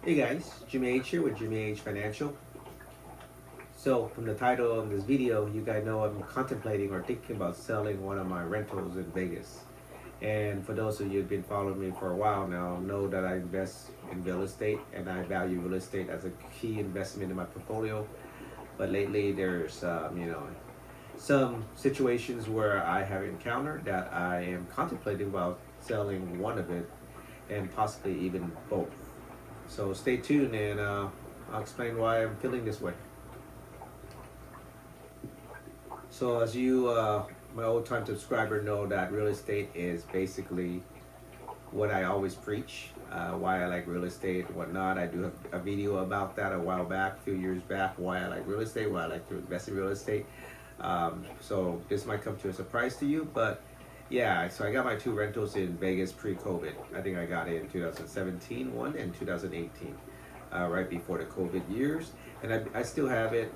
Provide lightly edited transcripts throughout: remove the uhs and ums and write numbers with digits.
Hey guys, Jimmy H here with Jimmy H Financial. So, from the title of this video, you guys know I'm contemplating or thinking about selling one of my rentals in Vegas. And for those of you who've been following me for a while now, know that I invest in real estate and I value real estate as a key investment in my portfolio. But lately, there's some situations where I have encountered that I am contemplating about selling one of it and possibly even both. So stay tuned and I'll explain why I'm feeling this way. So as you, my old time subscriber, know that real estate is basically what I always preach, why I like real estate and whatnot. I do have a video about that a while back, a few years back, why I like real estate, why I like to invest in real estate. So this might come to a surprise to you, but yeah, so I got my two rentals in Vegas pre-COVID. I think I got it in 2017 one and 2018, right before the COVID years. And I still have it,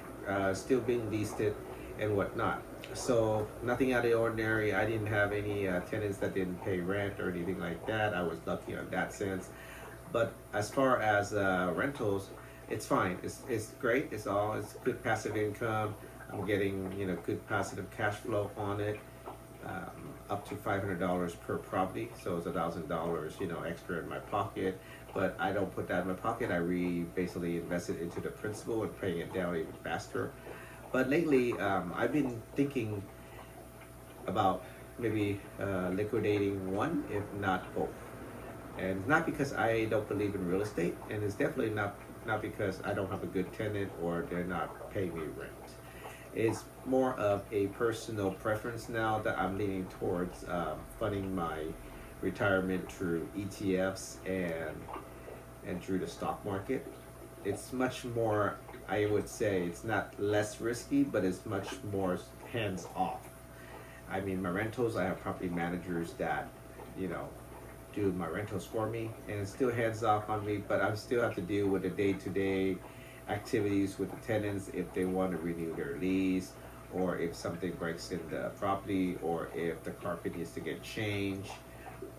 still being leased it and whatnot. So nothing out of the ordinary. I didn't have any tenants that didn't pay rent or anything like that. I was lucky in that sense. But as far as rentals, it's fine. It's great. It's good passive income. I'm getting good positive cash flow on it, up to $500 per property, so it's $1,000 extra in my pocket. But I don't put that in my pocket. I basically invest it into the principal and paying it down even faster. But lately, I've been thinking about maybe liquidating one, if not both. And not because I don't believe in real estate, and it's definitely not because I don't have a good tenant or they're not paying me rent. It's more of a personal preference now that I'm leaning towards funding my retirement through ETFs and through the stock market. It's much more, I would say, it's not less risky, but it's much more hands off. I mean, my rentals, I have property managers that, do my rentals for me, and it's still hands off on me, but I still have to deal with the day to day activities with the tenants if they want to renew their lease, or if something breaks in the property, or if the carpet needs to get changed,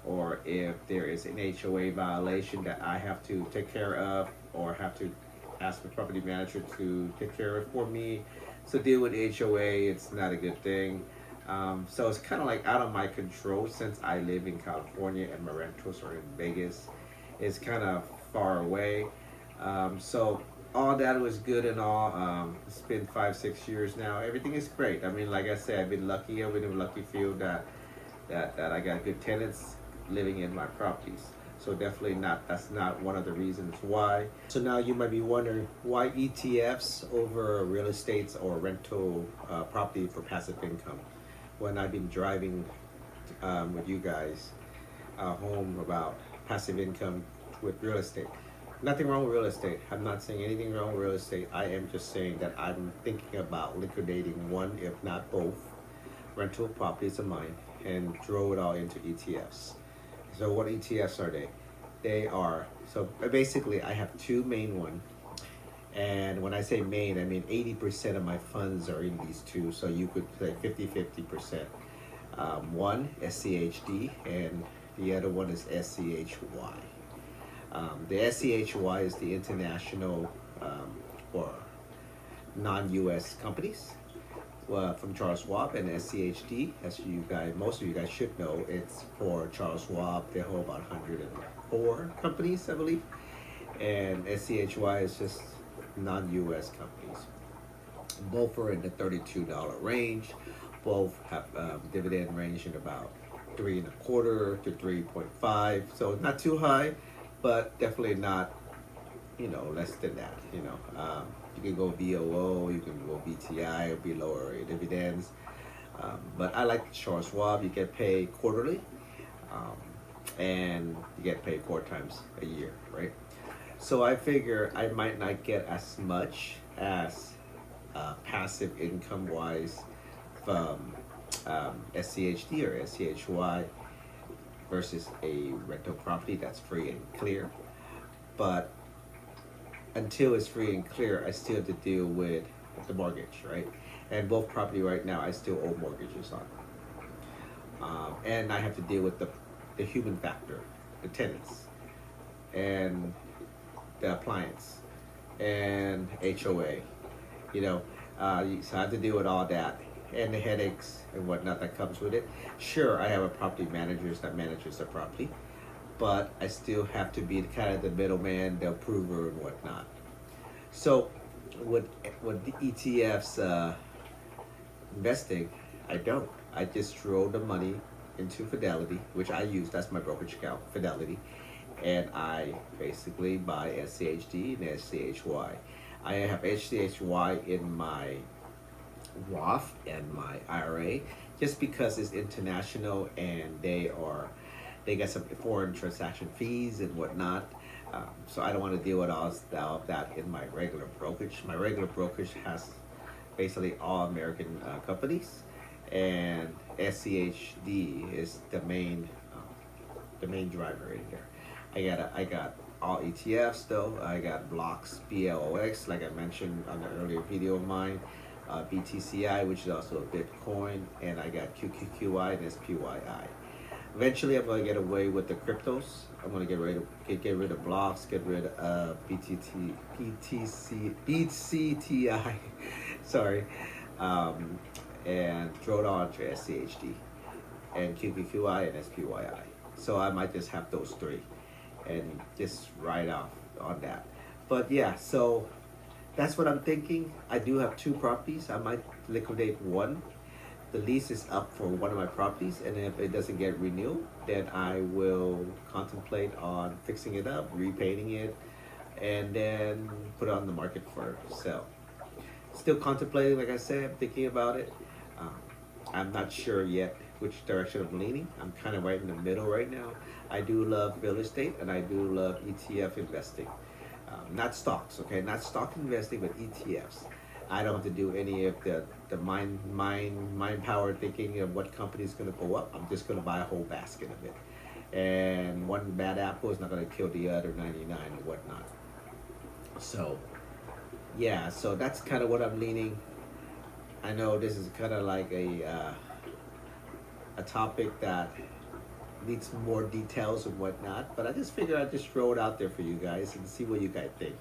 or if there is an HOA violation that I have to take care of, or have to ask the property manager to take care of it for me. So deal with HOA, it's not a good thing. So it's kind of like out of my control since I live in California and my rentals are in Vegas. It's kind of far away. So all that was good and all. It's been 5-6 years now. Everything is great. I mean, like I said, I've been lucky. I've been in a lucky field that I got good tenants living in my properties. So definitely not. That's not one of the reasons why. So now you might be wondering why ETFs over real estates or rental property for passive income. When I've been driving with you guys home about passive income with real estate. Nothing wrong with real estate. I'm not saying anything wrong with real estate. I am just saying that I'm thinking about liquidating one, if not both, rental properties of mine and throw it all into ETFs. So what ETFs are they? They are, so basically I have two main ones. And when I say main, I mean 80% of my funds are in these two. So you could say 50-50%. One, SCHD, and the other one is SCHY. The SCHY is the international or non-US companies from Charles Schwab, and SCHD, as most of you guys should know, it's for Charles Schwab. They hold about 104 companies, I believe, and SCHY is just non-US companies. Both are in the $32 range. Both have dividend range in about 3.25 to 3.5, so not too high, but definitely not, less than that. You can go VOO, you can go VTI, it'll be lower dividends. But I like Charles Schwab. You get paid quarterly, and you get paid 4 times a year, right? So I figure I might not get as much as passive income wise from SCHD or SCHY versus a rental property that's free and clear. But until it's free and clear, I still have to deal with the mortgage, right? And both property right now, I still owe mortgages on. And I have to deal with the human factor, the tenants. And the appliance and HOA. You know, so I have to deal with all that and the headaches and whatnot that comes with it. Sure, I have a property manager that manages the property, but I still have to be kind of the middleman, the approver, and whatnot. So, with the ETFs investing, I don't. I just throw the money into Fidelity, which I use. That's my brokerage account, Fidelity, and I basically buy SCHD and SCHY. I have HCHY in my Roth and my IRA just because it's international and they got some foreign transaction fees and whatnot. So I don't want to deal with all of that in my regular brokerage. My regular brokerage has basically all American companies, and SCHD is the main driver in here. I got all ETFs though. I got blocks, BLOX, like I mentioned on the earlier video of mine, BTCI, which is also a Bitcoin, and I got QQQI and SPYI. Eventually, I'm going to get away with the cryptos. I'm going to get rid of blocks, get rid of BCTI, sorry, and throw it on to SCHD and QQQI and SPYI. So I might just have those three and just ride off on that. But yeah, so that's what I'm thinking. I do have two properties. I might liquidate one. The lease is up for one of my properties, and if it doesn't get renewed, then I will contemplate on fixing it up, repainting it, and then put it on the market for sale. Still contemplating, like I said, I'm thinking about it. I'm not sure yet which direction I'm leaning. I'm kind of right in the middle right now. I do love real estate, and I do love ETF investing. Not stocks, okay? Not stock investing, but ETFs. I don't have to do any of the mind power thinking of what company is going to go up. I'm just going to buy a whole basket of it. And one bad apple is not going to kill the other 99 and whatnot. So, yeah, so that's kind of what I'm leaning. I know this is kind of like a topic that needs more details and whatnot, but I just figured I'd just throw it out there for you guys and see what you guys think.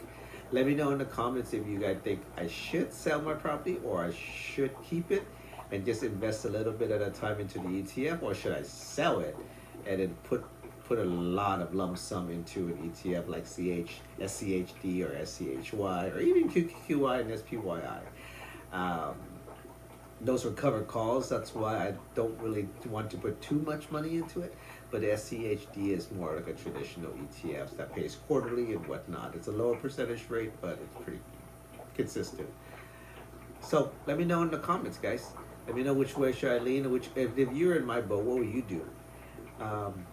Let me know in the comments if you guys think I should sell my property or I should keep it and just invest a little bit at a time into the ETF, or should I sell it and then put a lot of lump sum into an ETF like SCHD or SCHY or even QQQI and SPYI. Those are covered calls. That's why I don't really want to put too much money into it. But SCHD is more like a traditional ETF that pays quarterly and whatnot. It's a lower percentage rate, but it's pretty consistent. So let me know in the comments, guys. Let me know which way should I lean, or if you're in my boat, what will you do?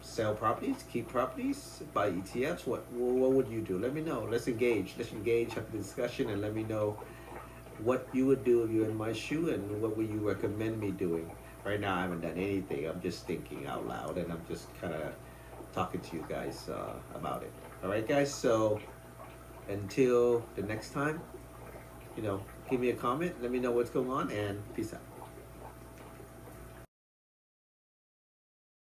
Sell properties, keep properties, buy ETFs. What would you do? Let me know. Let's engage. Have a discussion, and let me know what you would do if you're in my shoe, and what would you recommend me doing. Right now I haven't done anything. I'm just thinking out loud, and I'm just kind of talking to you guys about it. All right, guys, so until the next time, give me a comment, let me know what's going on, and peace out.